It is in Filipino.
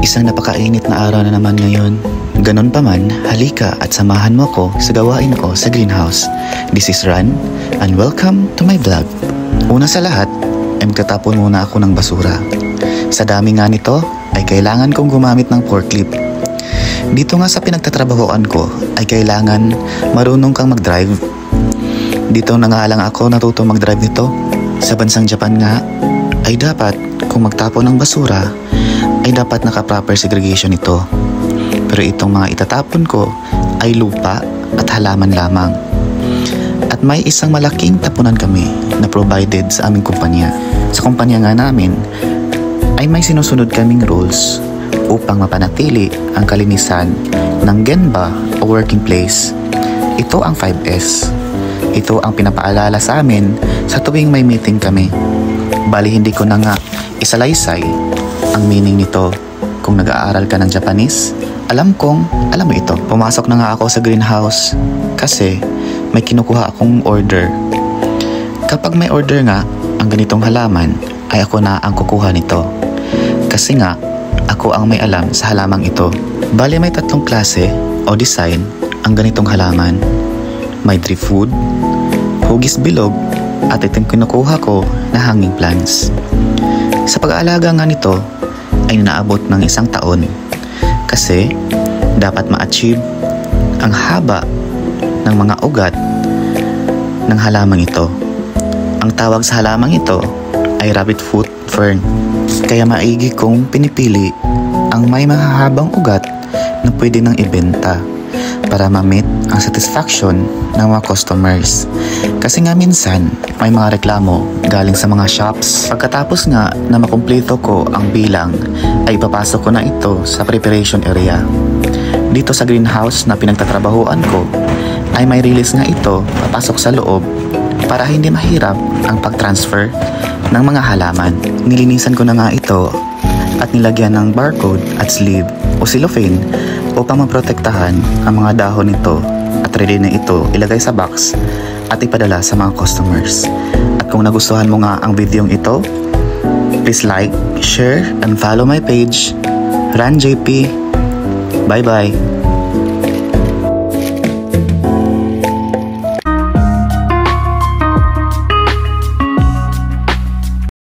Isang napakainit na araw na naman ngayon. Ganon pa man, halika at samahan mo ko sa gawain ko sa greenhouse. This is Ran and welcome to my vlog. Una sa lahat, ay magtatapon muna ako ng basura. Sa dami nga nito, ay kailangan kong gumamit ng forklift. Dito nga sa pinagtatrabahoan ko, ay kailangan marunong kang mag-drive. Dito na nga lang ako natutong mag-drive nito. Sa bansang Japan nga, ay dapat kung magtapon ng basura, ay dapat naka-proper segregation ito. Pero itong mga itatapon ko ay lupa at halaman lamang. At may isang malaking tapunan kami na provided sa aming kumpanya. Sa kumpanya nga namin ay may sinusunod kaming rules upang mapanatili ang kalinisan ng genba o working place. Ito ang 5S. Ito ang pinapaalala sa amin sa tuwing may meeting kami. Bali hindi ko na nga isalaysay ang meaning nito. Kung nag-aaral ka ng Japanese, alam mo ito. Pumasok na nga ako sa greenhouse kasi may kinukuha akong order. Kapag may order nga ang ganitong halaman, ay ako na ang kukuha nito. Kasi nga, ako ang may alam sa halamang ito. Bali may 3 klase o design ang ganitong halaman. May driftwood, hugis bilog, at itong kinukuha ko na hanging plants. Sa pag-aalaga nga nito ay naabot ng 1 taon kasi dapat ma-achieve ang haba ng mga ugat ng halamang ito. Ang tawag sa halamang ito ay rabbit foot fern. Kaya maigi kong pinipili ang may mahahabang ugat na pwede nang ibenta para ma-meet ang satisfaction ng mga customers. Kasi nga minsan may mga reklamo galing sa mga shops. Pagkatapos nga na makumpleto ko ang bilang ay ipapasok ko na ito sa preparation area. Dito sa greenhouse na pinagtatrabahuan ko ay may release nga ito papasok sa loob para hindi mahirap ang pag-transfer ng mga halaman. Nilinisan ko na nga ito at nilagyan ng barcode at sleeve o cellophane upang maprotektahan ang mga dahon nito at ready na ito ilagay sa box at ipadala sa mga customers. At kung nagustuhan mo nga ang videong ito, please like, share, and follow my page, Ran JP. Bye bye!